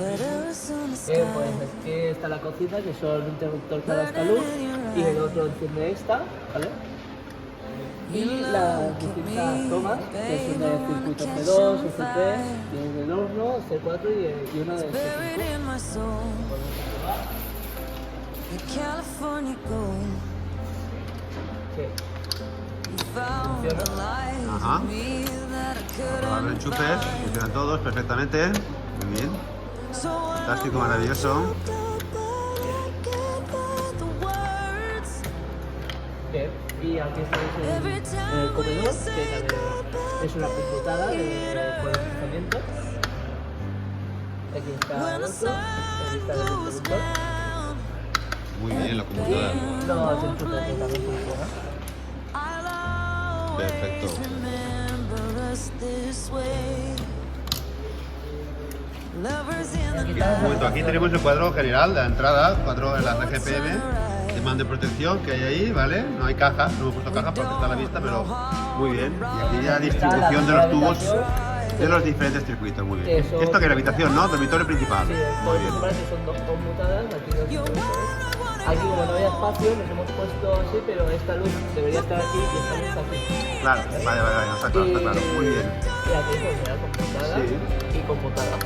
Pues aquí está la cocina, que son un interruptor para esta luz, y el otro enciende esta, ¿vale? Y las distintas tomas, que son de circuito C2, C3, y del horno, C4 y uno de C5. Sí. Funciona. Ajá. Los enchufes funcionan todos perfectamente. Muy bien. Fantástico, maravilloso. Bien. Y aquí estamos en el comedor, que también es una computadora de procesamiento. Aquí está el otro, aquí está el interruptor. Muy bien, la computadora. Y los enchufes que también funcionan. Perfecto. Un momento, aquí tenemos el cuadro general de la entrada, cuadro de la RGPM, de mando de protección que hay ahí, ¿vale? No hay caja, no hemos puesto caja porque está a la vista, pero muy bien. Y aquí ya distribución de los tubos de los diferentes circuitos, muy bien. Esto que es la habitación, ¿no? Dormitorio principal. Sí, Muy bien. que son dos conmutadas, aquí dos interruptores. Aquí como no había espacio nos hemos puesto así, pero esta luz debería estar aquí y esta luz está aquí. Claro, vale, está claro, muy bien. Y aquí pues mira, conmutada Sí. y conmutada.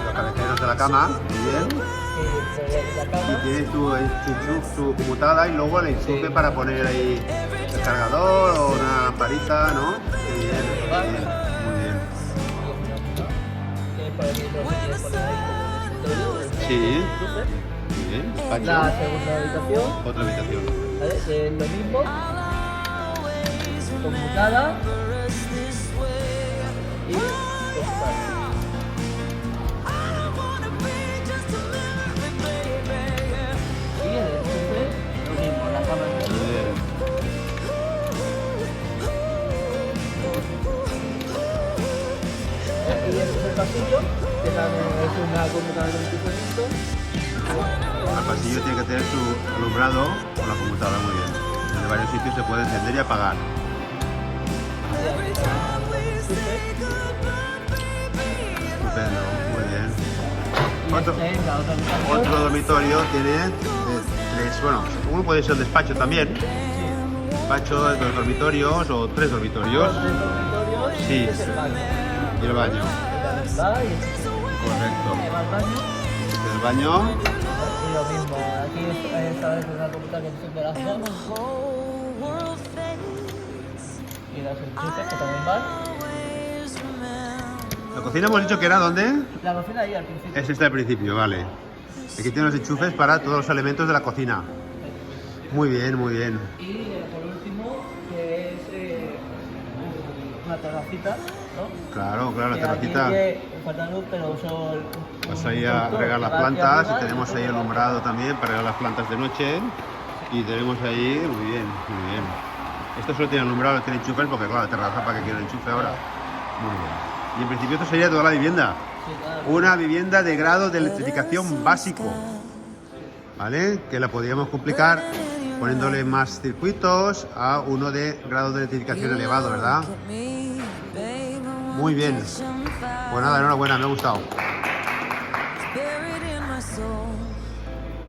Los cabeceros de la cama, muy bien. Y la cama. Y tiene su conmutada y luego el enchufe para poner ahí el cargador o una lamparita, ¿no? Qué bien, muy bien. Que para mí no se quiere poner ahí como un escritorio. Sí. Enchufe. Muy bien, despacho. La segunda habitación, Otra habitación. ¿vale? Que es lo mismo. Conmutada. Y conmutada. Y el enchufe, lo mismo, la cama es lo Muy mismo. bien. Y este es el pasillo, que también es una computadora de equipamiento. El pasillo tiene que tener su alumbrado con la computadora, muy bien. En varios sitios se puede encender y apagar. Estupendo, muy bien. Otro dormitorio tiene tres, bueno, uno puede ser despacho también. Despacho de dos dormitorios o tres dormitorios. Sí. Este es el baño. Y el baño. Correcto. Este es el baño. Y lo mismo, aquí sabes una computadora que enciende las dos. Y las enchufes que también van. La cocina hemos dicho que era ¿dónde? La cocina ahí al principio. Es esta al principio, vale. Aquí tiene los enchufes para todos los elementos de la cocina. Muy bien, muy bien. Y por último, que es una terracita, ¿no? Claro, la Que terracita. aquí falta luz, pero son... Vas ahí a regar las plantas y tenemos ahí alumbrado también para regar las plantas de noche. Y tenemos ahí, muy bien, muy bien. Esto solo tiene alumbrado, no tiene enchufes porque claro, la terraza para que quiera enchufe ahora. Muy bien. Y en principio esto sería toda la vivienda. Sí, claro. Una vivienda de grado de electrificación básico. ¿Vale? Que la podríamos complicar poniéndole más circuitos a uno de grado de electrificación elevado, ¿verdad? Muy bien. Pues nada, enhorabuena, me ha gustado.